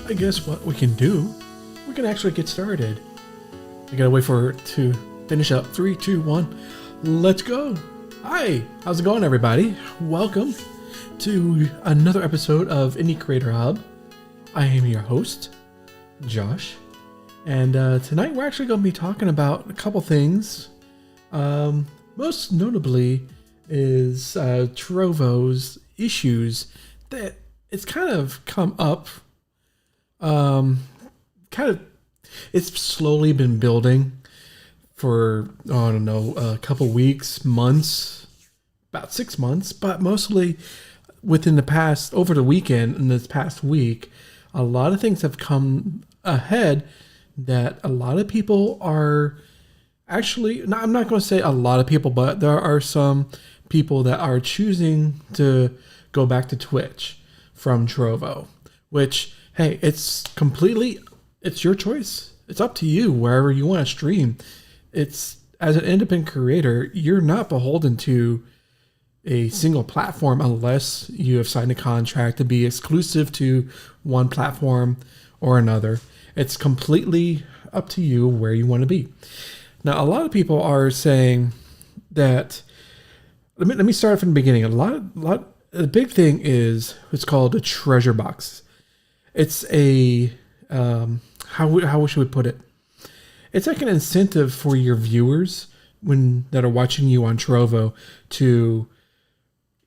I guess what we can do, we can actually get started. I gotta wait for it to finish up. 3, 2, 1, let's go. Hi, how's it going, everybody? Welcome to another episode of Indie Creator Hub. I am your host, Josh, and tonight we're actually going to be talking about a couple things. Most notably is Trovo's issues that it's kind of come up. It's slowly been building for, I don't know, a couple weeks, months, about 6 months, but mostly within the past, over the weekend and this past week, a lot of things have come ahead that a lot of people are actually, I'm not going to say a lot of people, but there are some people that are choosing to go back to Twitch from Trovo, which, hey, it's your choice. It's up to you wherever you want to stream. It's, as an independent creator, you're not beholden to a single platform unless you have signed a contract to be exclusive to one platform or another. It's completely up to you where you want to be. Now, a lot of people are saying that, let me start from the beginning. The big thing is, it's called a treasure box. It's a, how should we put it? It's like an incentive for your viewers that are watching you on Trovo to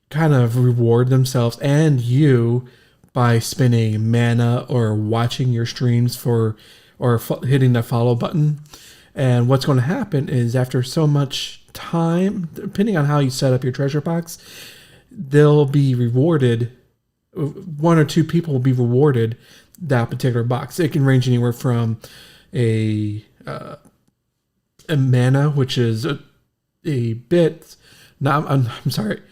kind of reward themselves and you by spending mana or watching your streams or hitting the follow button. And what's going to happen is, after so much time, depending on how you set up your treasure box, they'll be rewarded. One or two people will be rewarded that particular box. It can range anywhere from a mana, which is a bit. I'm sorry,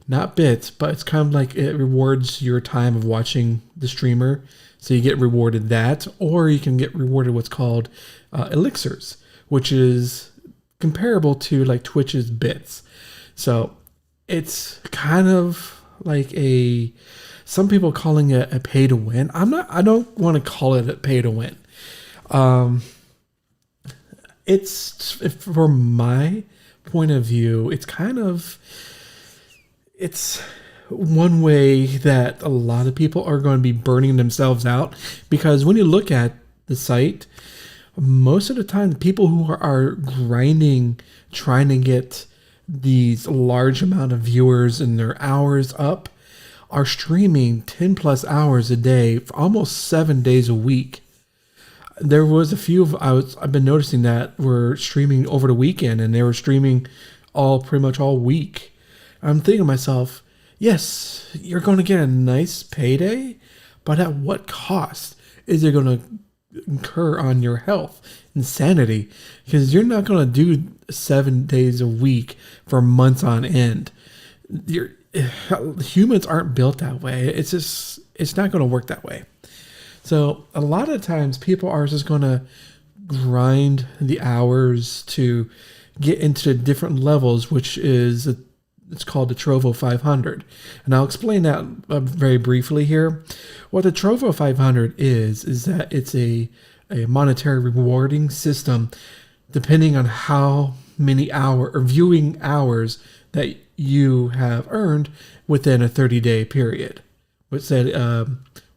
not bits, but it's kind of like it rewards your time of watching the streamer, so you get rewarded that, or you can get rewarded what's called elixirs, which is comparable to like Twitch's bits. So it's kind of like some people calling it a pay to win. I don't want to call it a pay to win. It's, from my point of view, it's one way that a lot of people are going to be burning themselves out, because when you look at the site, most of the time, the people who are grinding, trying to get these large amount of viewers and their hours up, are streaming 10 plus hours a day for almost 7 days a week. There was a few I've been noticing that were streaming over the weekend, and they were streaming pretty much all week. I'm thinking to myself, yes, you're going to get a nice payday, but at what cost is it going to incur on your health and sanity? Because you're not going to do 7 days a week for months on end. Humans aren't built that way. It's not going to work that way. So a lot of times people are just going to grind the hours to get into different levels, which is it's called the Trovo 500. And I'll explain that very briefly here. What the Trovo 500 is that it's a monetary rewarding system depending on how many viewing hours that you have earned within a 30-day period. Let's say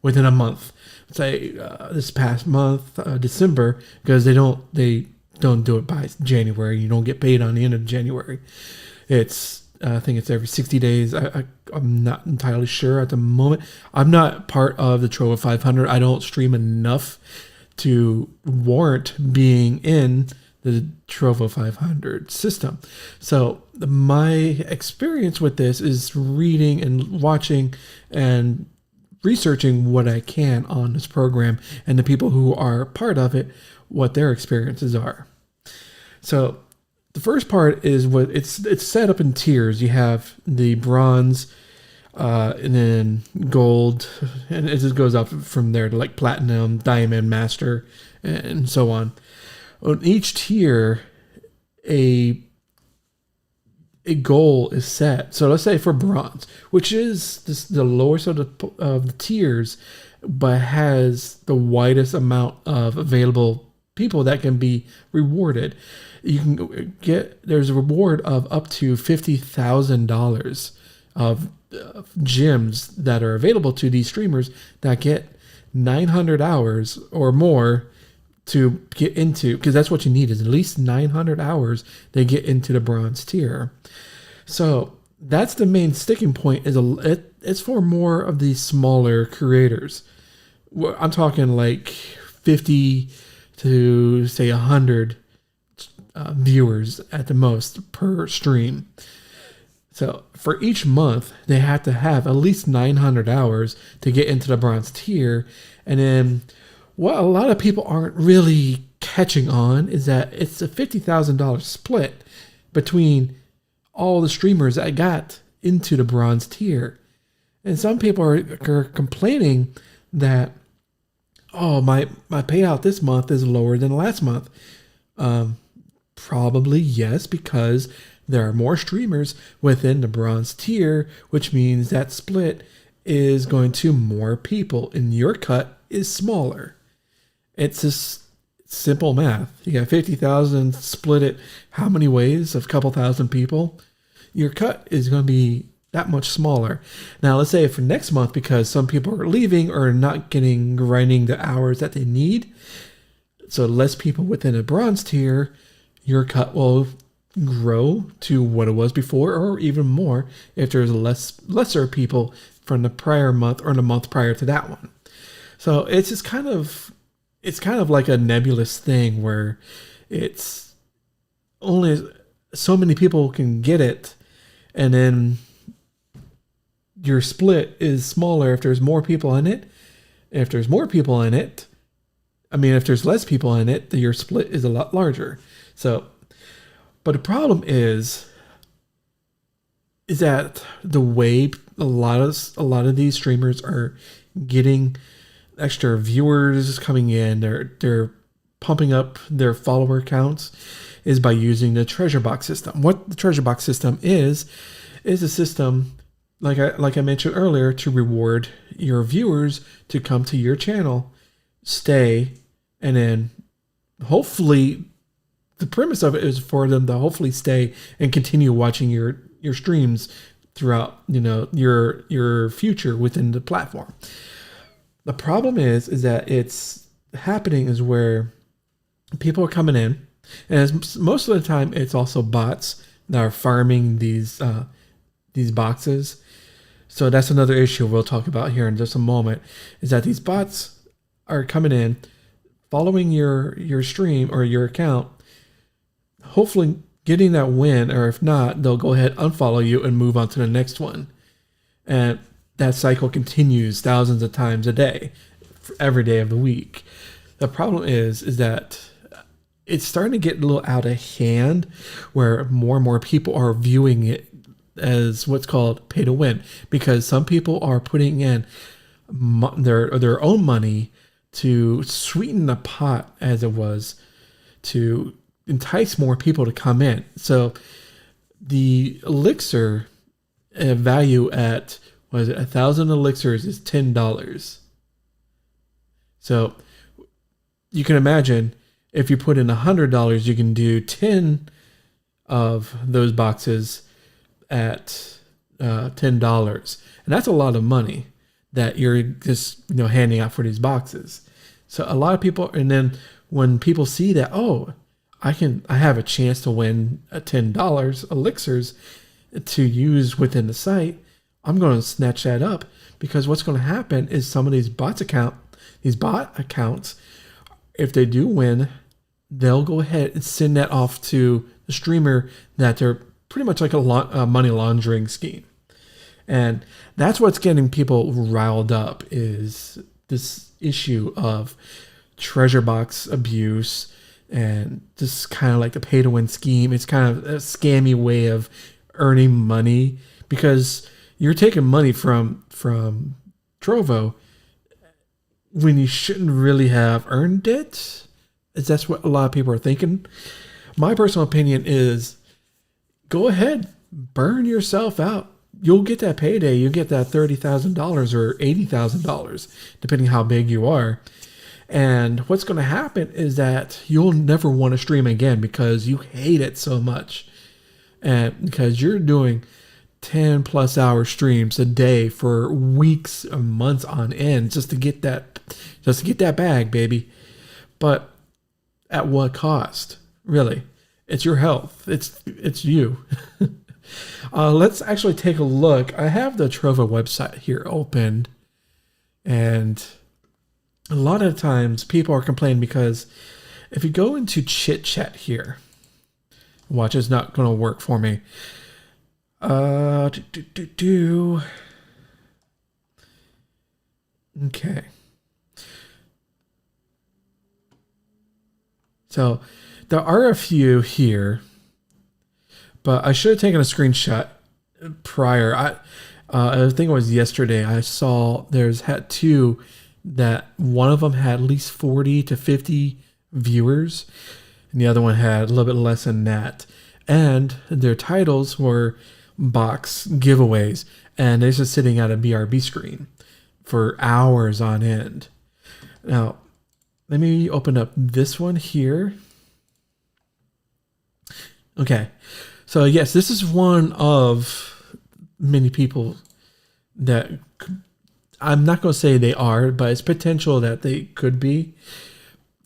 within a month. Say this past month, December, because they don't do it by January. You don't get paid on the end of January. I think it's every 60 days. I'm not entirely sure at the moment. I'm not part of the Trovo 500. I don't stream enough to warrant being in the Trovo 500 system. So my experience with this is reading and watching and researching what I can on this program, and the people who are part of it, what their experiences are. So the first part is it's set up in tiers. You have the bronze, and then gold, and it just goes up from there to like platinum, diamond, master, and so on. On each tier, a goal is set. So let's say for bronze, which is the lowest of the tiers, but has the widest amount of available people that can be rewarded. You can get, there's a reward of up to $50,000 of gems that are available to these streamers that get 900 hours or more to get into, because that's what you need, is at least 900 hours to get into the bronze tier. So that's the main sticking point, is it's for more of these smaller creators. I'm talking like 50 to say 100 viewers at the most per stream. So for each month, they have to have at least 900 hours to get into the bronze tier. And then what a lot of people aren't really catching on is that it's a $50,000 split between all the streamers that got into the bronze tier. And some people are complaining that, oh, my payout this month is lower than last month. Probably yes, because there are more streamers within the bronze tier, which means that split is going to more people and your cut is smaller. It's just simple math. You got 50,000, split it how many ways of a couple thousand people? Your cut is going to be that much smaller. Now, let's say for next month, because some people are leaving or not grinding the hours that they need, so less people within a bronze tier, your cut will grow to what it was before, or even more if there's lesser people from the prior month or the month prior to that one. So it's just kind of like a nebulous thing where it's only so many people can get it, and then your split is smaller if there's more people in it. If there's more people in it, if there's less people in it, your split is a lot larger. So, but the problem is that the way a lot of these streamers are getting extra viewers coming in, they're pumping up their follower counts, is by using the treasure box system. What the treasure box system is a system, like I mentioned earlier, to reward your viewers to come to your channel, stay, and then hopefully the premise of it is for them to hopefully stay and continue watching your streams throughout, your future within the platform. The problem is that it's happening is where people are coming in, and most of the time it's also bots that are farming these boxes. So that's another issue we'll talk about here in just a moment, is that these bots are coming in, following your stream or your account, hopefully getting that win, or if not, they'll go ahead, unfollow you, and move on to the next one. And that cycle continues thousands of times a day, every day of the week. The problem is that it's starting to get a little out of hand, where more and more people are viewing it as what's called pay to win, because some people are putting in their own money to sweeten the pot, as it was, to entice more people to come in. So the elixir value at, 1,000 elixirs is $10. So you can imagine, if you put in $100, you can do 10 of those boxes at $10, and that's a lot of money that you're just handing out for these boxes. So a lot of people, and then when people see that, oh, I have a chance to win a $10 elixirs to use within the site, I'm going to snatch that up, because what's going to happen is some of these bot accounts, if they do win, they'll go ahead and send that off to the streamer that they're pretty much like a money laundering scheme. And that's what's getting people riled up, is this issue of treasure box abuse, and just kind of like the pay to win scheme. It's kind of a scammy way of earning money, because you're taking money from Trovo when you shouldn't really have earned it. That's what a lot of people are thinking. My personal opinion is, go ahead, burn yourself out. you'll get that payday. You get that $30,000 or $80,000, depending how big you are. And what's going to happen is that you'll never want to stream again because you hate it so much. And because you're doing 10 plus hour streams a day for weeks or months on end just to get that bag, baby. But at what cost? Really? It's your health. It's you. Let's actually take a look. I have the Trovo website here opened, and a lot of times people are complaining because if you go into chit chat here, watch, it's not going to work for me. Okay. So there are a few here, but I should have taken a screenshot prior. I think it was yesterday. I saw had two that one of them had at least 40 to 50 viewers, and the other one had a little bit less than that. And their titles were box giveaways, and they're just sitting at a BRB screen for hours on end. Now, let me open up this one here. Okay. So yes, this is one of many people that I'm not going to say they are, but it's potential that they could be.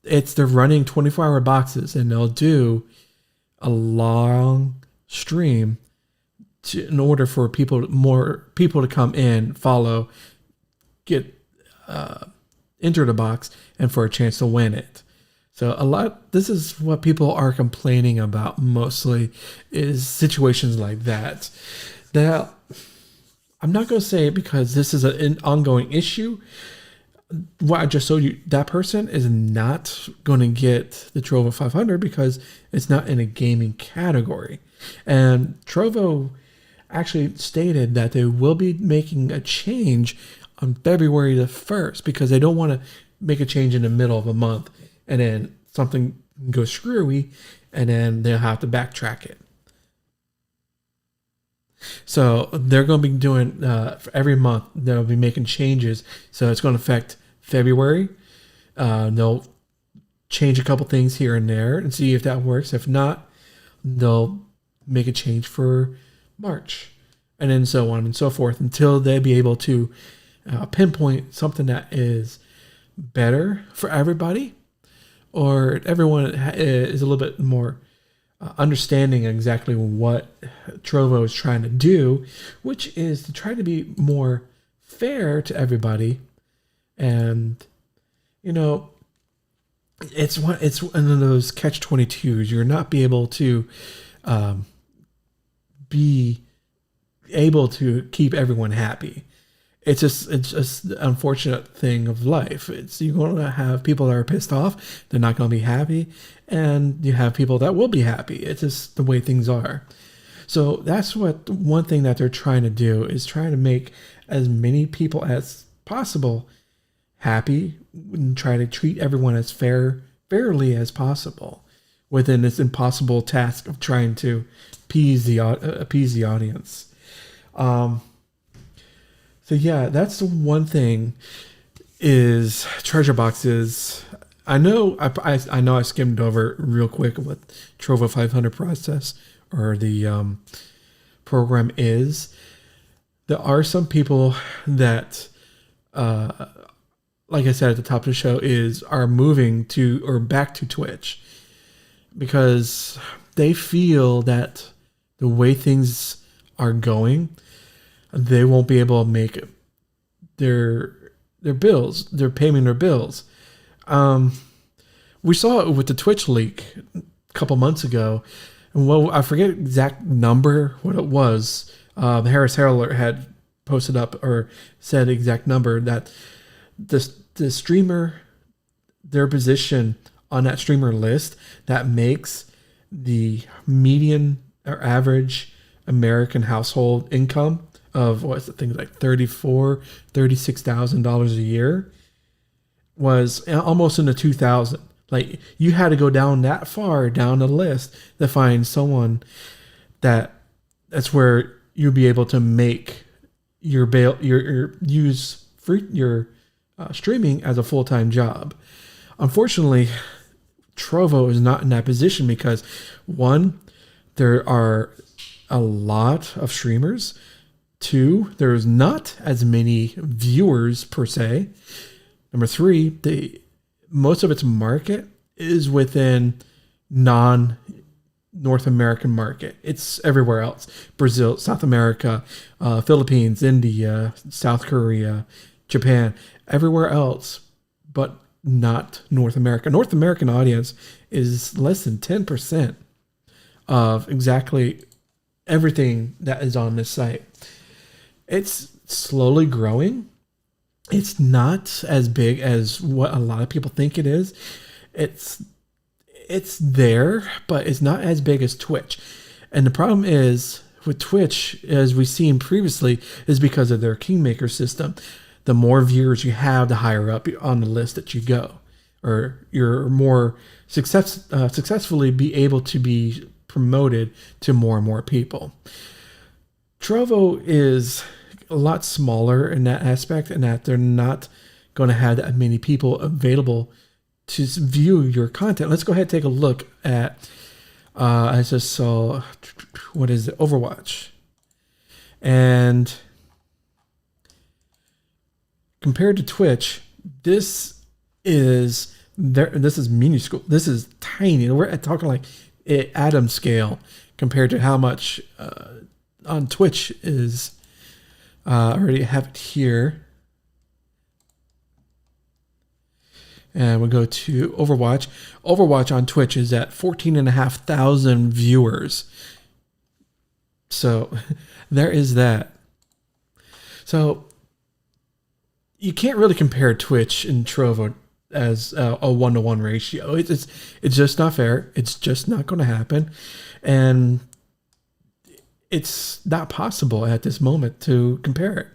They're running 24-hour boxes, and they'll do a long stream in order for more people to come in, follow, get enter the box, and for a chance to win it. So this is what people are complaining about mostly, is situations like that. Now, I'm not going to say it because this is an ongoing issue. What I just showed you, that person is not going to get the Trovo 500 because it's not in a gaming category. And Trovo actually stated that they will be making a change on February the 1st because they don't want to make a change in the middle of a month and then something goes screwy and then they'll have to backtrack it. So they're going to be doing, for every month, they'll be making changes. So it's going to affect February. They'll change a couple things here and there and see if that works. If not, they'll make a change for March, and then so on and so forth until they be able to pinpoint something that is better for everybody, or everyone is a little bit more understanding exactly what Trovo is trying to do, which is to try to be more fair to everybody. And it's one of those catch-22s. You're not be able to be able to keep everyone happy. It's just the unfortunate thing of life. You're going to have people that are pissed off. They're not going to be happy. And you have people that will be happy. It's just the way things are. So that's one thing that they're trying to do is trying to make as many people as possible happy and try to treat everyone as fairly as possible within this impossible task of trying to appease the audience. So yeah, that's the one thing is treasure boxes. I know I skimmed over real quick what Trovo 500 process or the program is. There are some people that, like I said at the top of the show, are moving to or back to Twitch because they feel that the way things are going, they won't be able to make their bills. They're paying their bills. We saw it with the Twitch leak a couple months ago. And I forget exact number what it was. Harris Herald had posted up or said exact number that the streamer, their position on that streamer list that makes the median or average American household income of things like $36,000 a year was almost in the 2000. Like you had to go down that far down the list to find someone that's where you'll be able to make your streaming as a full-time job. Unfortunately, Trovo is not in that position because, one, there are a lot of streamers. Two, there's not as many viewers per se. Number three, most of its market is within non-North American market. It's everywhere else. Brazil, South America, Philippines, India, South Korea, Japan, everywhere else, but not North America. North American audience is less than 10% of exactly everything that is on this site. It's slowly growing. It's not as big as what a lot of people think it is. It's there, but it's not as big as Twitch. And the problem is with Twitch, as we've seen previously, is because of their Kingmaker system. The more viewers you have, the higher up on the list that you go, or you're more successfully be able to be promoted to more and more people. Trovo is a lot smaller in that aspect, and that they're not going to have that many people available to view your content. Let's go ahead and take a look at, I just saw, what is it? Overwatch. And compared to Twitch, this is minuscule. This is tiny. We're talking like atom scale compared to how much on Twitch is. I already have it here. And we'll go to Overwatch. Overwatch on Twitch is at 14,500 viewers. So there is that. So you can't really compare Twitch and Trovo as a 1-to-1 ratio. It's just not fair. It's just not going to happen. And it's not possible at this moment to compare it.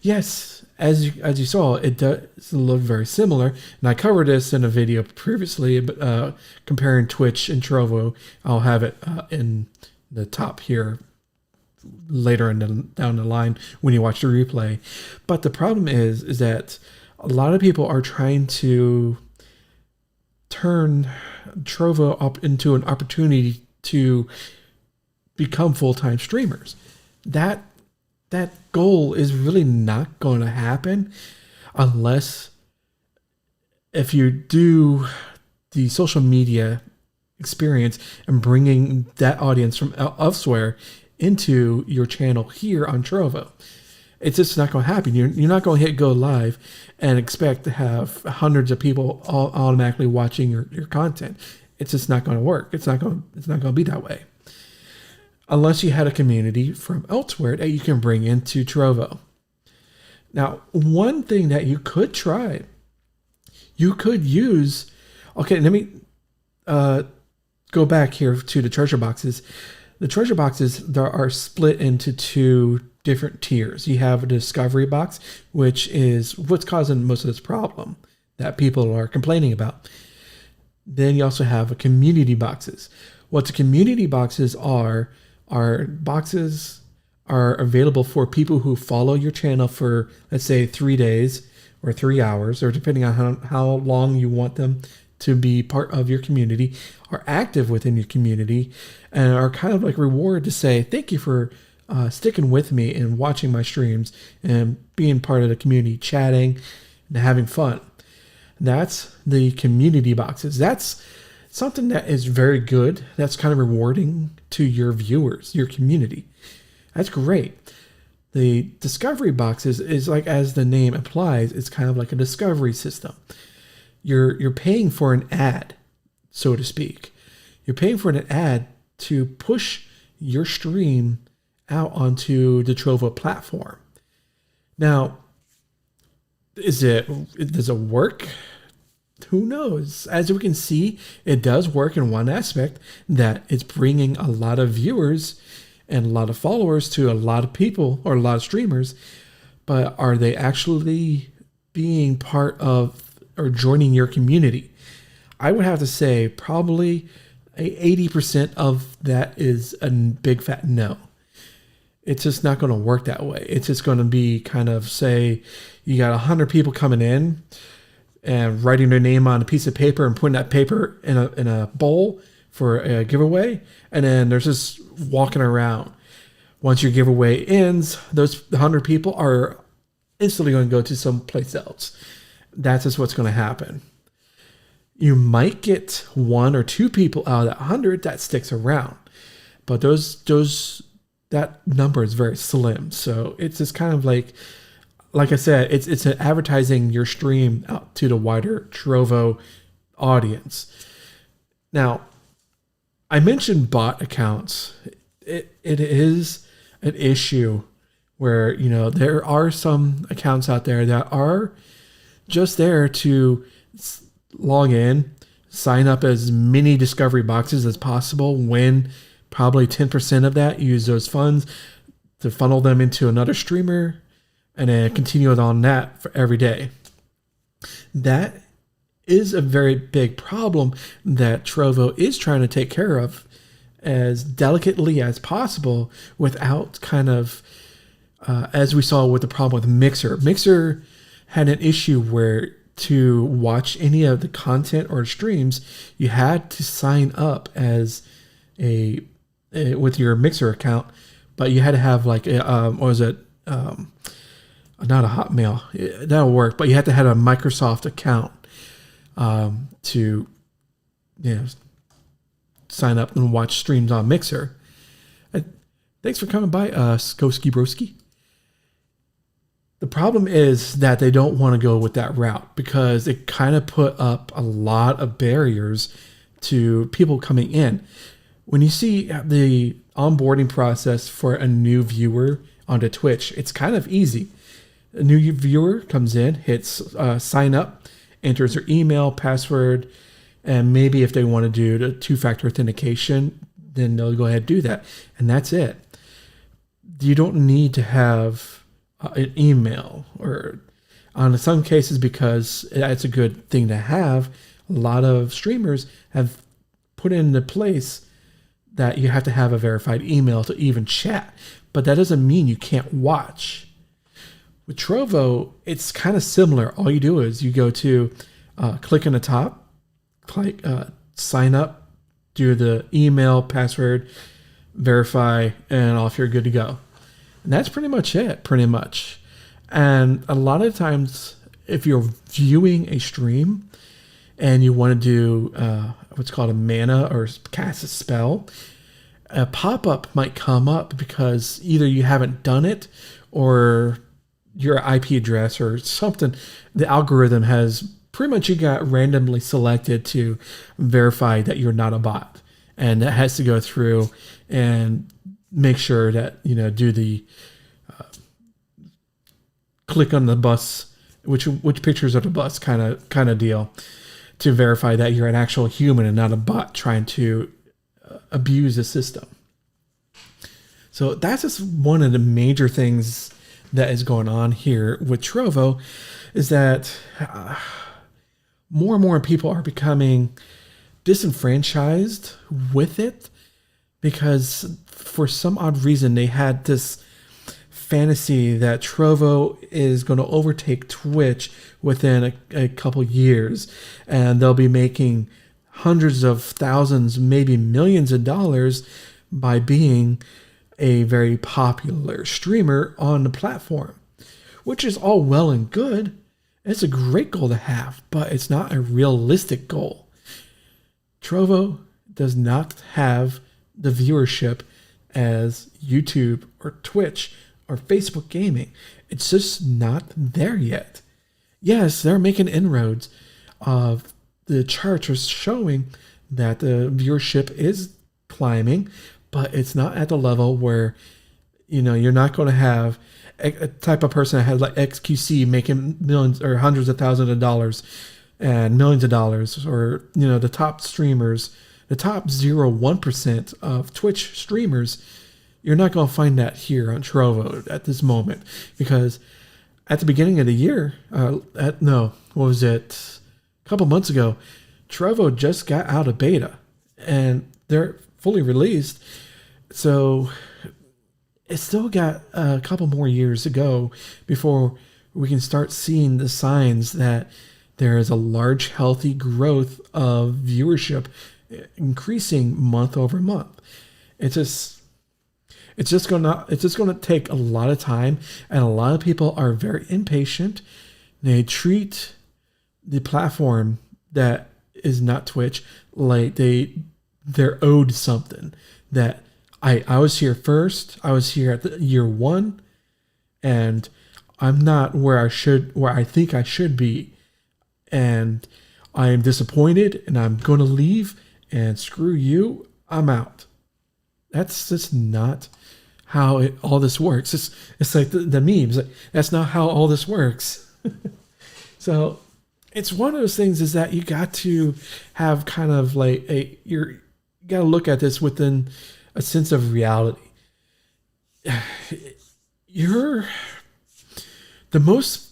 Yes, as you saw, it does look very similar. And I covered this in a video previously, but comparing Twitch and Trovo. I'll have it in the top here later down the line when you watch the replay. But the problem is that a lot of people are trying to turn Trovo up into an opportunity to become full-time streamers. That goal is really not going to happen unless if you do the social media experience and bringing that audience from elsewhere into your channel here on Trovo. It's just not going to happen. You're not going to hit go live and expect to have hundreds of people all automatically watching your content. It's just not going to work. It's not going to be that way. Unless you had a community from elsewhere that you can bring into Trovo. Now, one thing that you could try, you could use, okay, let me go back here to the treasure boxes. The treasure boxes, there are split into two different tiers. You have a discovery box, which is what's causing most of this problem that people are complaining about. Then you also have a community boxes. What the community boxes are boxes are available for people who follow your channel for, let's say, 3 days or 3 hours, or depending on how long you want them to be part of your community, are active within your community, and are kind of like reward to say, thank you for sticking with me and watching my streams and being part of the community, chatting and having fun. That's the community boxes. That's something that is very good. That's kind of rewarding to your viewers, your community. That's great. The discovery boxes is like, as the name implies, it's kind of like a discovery system. You're paying for an ad, so to speak. You're paying for an ad to push your stream out onto the Trovo platform. Now, does it work? Who knows? As we can see, it does work in one aspect, that it's bringing a lot of viewers and a lot of followers to a lot of people or a lot of streamers. But are they actually being part of or joining your community? I would have to say probably 80% of that is a big fat no. It's just not going to work that way. It's just going to be kind of, say you got 100 people coming in and writing their name on a piece of paper and putting that paper in a bowl for a giveaway, and then there's just walking around. Once your giveaway ends, those 100 people are instantly going to go to someplace else. That's just what's going to happen. You might get 1 or 2 people out of that 100 that sticks around, but that number is very slim. So it's just kind of like I said, it's advertising your stream out to the wider Trovo audience. Now, I mentioned bot accounts. It is an issue where, there are some accounts out there that are just there to log in, sign up as many discovery boxes as possible, win probably 10% of that, use those funds to funnel them into another streamer, and then continue it on that for every day. That is a very big problem that Trovo is trying to take care of as delicately as possible without kind of, as we saw with the problem with Mixer. Mixer had an issue where to watch any of the content or streams, you had to sign up as with your Mixer account, but you had to have like not a Hotmail. That'll work, but you have to have a Microsoft account to sign up and watch streams on Mixer. Thanks for coming by, Skoski Broski. The problem is that they don't want to go with that route because it kind of put up a lot of barriers to people coming in. When you see the onboarding process for a new viewer onto Twitch, it's kind of easy. A new viewer comes in, hits sign up, enters their email, password, and maybe if they want to do the 2-factor authentication, then they'll go ahead and do that. And that's it. You don't need to have an email, or in some cases, because it's a good thing to have, a lot of streamers have put into place that you have to have a verified email to even chat. But that doesn't mean you can't watch. With Trovo, it's kind of similar. All you do is you go to click on the top, click sign up, do the email, password, verify, and off you're good to go. And that's pretty much it, pretty much. And a lot of times, if you're viewing a stream and you want to do what's called a mana or cast a spell, a pop-up might come up because either you haven't done it or your IP address or something, the algorithm has pretty much, you got randomly selected to verify that you're not a bot. And that has to go through and make sure that, do the click on the bus, which pictures of the bus kind of deal, to verify that you're an actual human and not a bot trying to abuse the system. So that's just one of the major things that is going on here with Trovo, is that more and more people are becoming disenfranchised with it because for some odd reason they had this fantasy that Trovo is going to overtake Twitch within a couple years, and they'll be making hundreds of thousands, maybe millions of dollars by being a very popular streamer on the platform, which is all well and good. It's a great goal to have, but it's not a realistic goal. Trovo does not have the viewership as YouTube or Twitch or Facebook gaming. It's just not there yet. Yes, they're making inroads. The charts are showing that the viewership is climbing, but it's not at the level where, you're not going to have a type of person that has like XQC making millions or hundreds of thousands of dollars and millions of dollars, or, the top streamers, the top 0.1% of Twitch streamers. You're not going to find that here on Trovo at this moment, because at the beginning of the year, what was it? A couple months ago, Trovo just got out of beta and they're fully released. So it's still got a couple more years to go before we can start seeing the signs that there is a large, healthy growth of viewership increasing month over month. It's just it's just gonna take a lot of time, and a lot of people are very impatient. They treat the platform that is not Twitch like they're owed something. That I was here first. I was here at the year one, and I'm not where I think I should be, and I am disappointed, and I'm going to leave. And screw you, I'm out. That's just not how all this works. It's like the memes. Like, that's not how all this works. So it's one of those things is that you got to have kind of like you got to look at this within a sense of reality. You're the most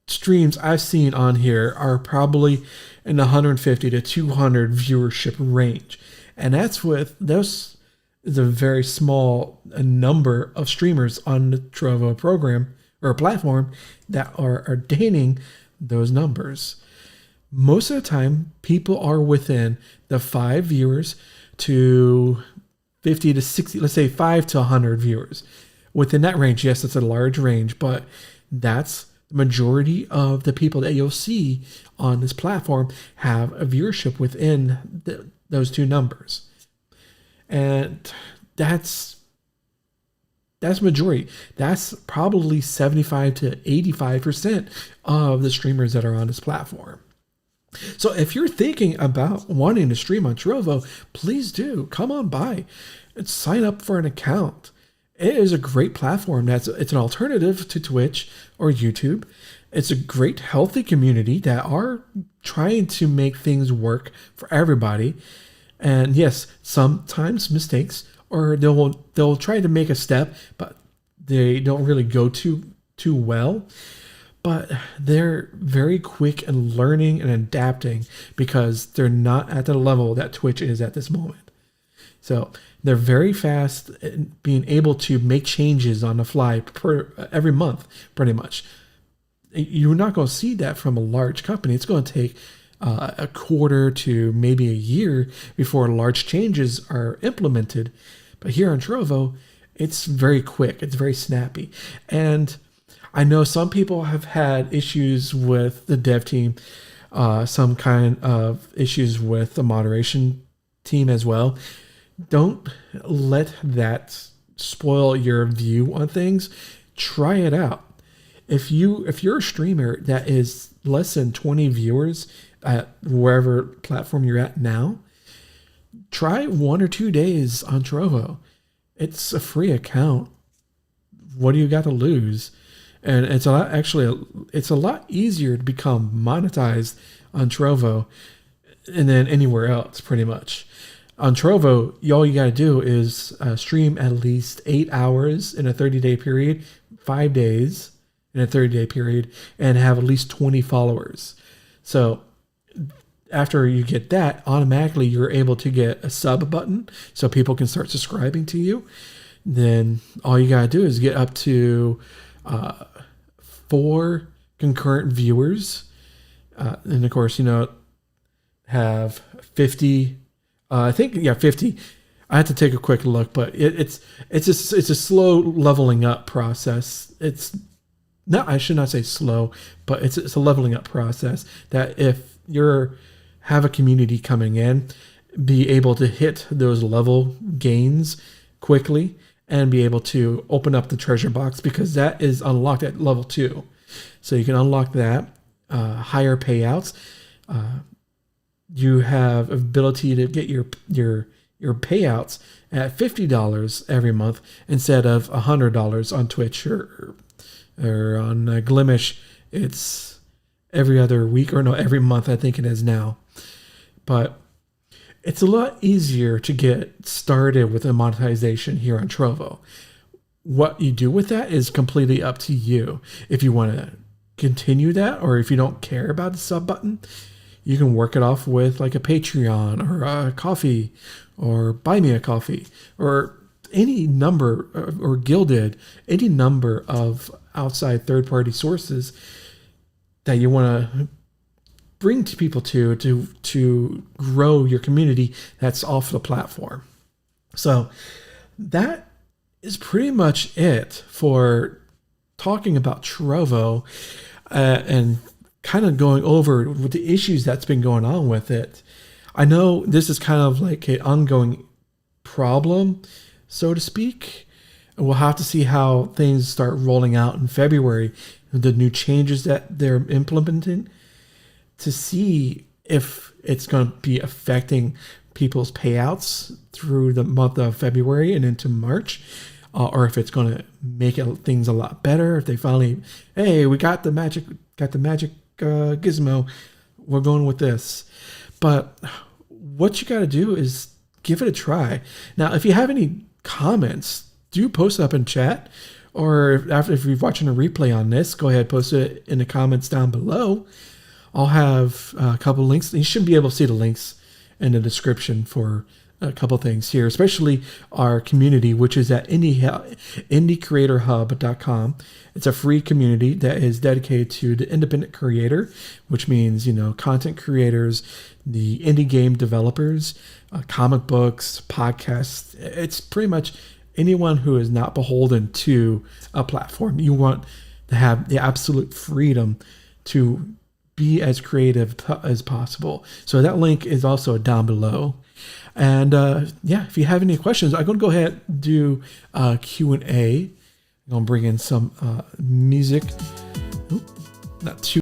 streams I've seen on here are probably in the 150 to 200 viewership range, and those is a very small number of streamers on the Trovo program or platform that are attaining those numbers. Most of the time, people are within the 5 viewers to 50 to 60, let's say 5 to 100 viewers. Within that range, yes, it's a large range, but that's the majority of the people that you'll see on this platform have a viewership within those two numbers. And that's majority. That's probably 75 to 85% of the streamers that are on this platform. So if you're thinking about wanting to stream on Trovo, please do come on by and sign up for an account. It is a great platform. It's an alternative to Twitch or YouTube. It's a great, healthy community that are trying to make things work for everybody. And yes, sometimes mistakes, or they'll try to make a step, but they don't really go too well. But they're very quick in learning and adapting because they're not at the level that Twitch is at this moment. So they're very fast in being able to make changes on the fly every month, pretty much. You're not going to see that from a large company. It's going to take a quarter to maybe a year before large changes are implemented. But here on Trovo, it's very quick. It's very snappy. And I know some people have had issues with the dev team, some kind of issues with the moderation team as well. Don't let that spoil your view on things. Try it out. If you're a streamer that is less than 20 viewers at wherever platform you're at now, try 1 or 2 days on Trovo. It's a free account. What do you got to lose? And it's a lot easier to become monetized on Trovo and then anywhere else, pretty much. On Trovo, all you got to do is stream at least 8 hours in a 30-day period, 5 days in a 30-day period, and have at least 20 followers. So after you get that, automatically you're able to get a sub button so people can start subscribing to you. Then all you got to do is get up to 4 concurrent viewers. And of course, have 50. I think 50. I had to take a quick look, but it's a slow leveling up process. I should not say slow, but it's a leveling up process that if you're have a community coming in, be able to hit those level gains quickly and be able to open up the treasure box, because that is unlocked at level 2. So you can unlock that, higher payouts. You have ability to get your payouts at $50 every month instead of $100 on Twitch or on Glimish. It's every other week, or no, every month I think it is now. But it's a lot easier to get started with a monetization here on Trovo. What you do with that is completely up to you. If you want to continue that, or if you don't care about the sub button, you can work it off with like a Patreon or a coffee or buy me a coffee or any number, or Gilded, any number of outside third-party sources that you want to bring to people to grow your community that's off the platform. So that is pretty much it for talking about Trovo, and kind of going over with the issues that's been going on with it. I know this is kind of like an ongoing problem, so to speak. And we'll have to see how things start rolling out in February, the new changes that they're implementing, to see if it's going to be affecting people's payouts through the month of February and into March, or if it's going to make things a lot better. If they finally, hey, we got the magic gizmo, we're going with this. But what you got to do is give it a try. Now, if you have any comments, do post up in chat, or if you're watching a replay on this, go ahead, post it in the comments down below. I'll have a couple links. You should be able to see the links in the description for a couple things here, especially our community, which is at indiecreatorhub.com. It's a free community that is dedicated to the independent creator, which means, content creators, the indie game developers, comic books, podcasts. It's pretty much anyone who is not beholden to a platform. You want to have the absolute freedom to be as creative as possible. So that link is also down below. And if you have any questions, I'm going to go ahead and do Q&A. I'm going to bring in some music. Not too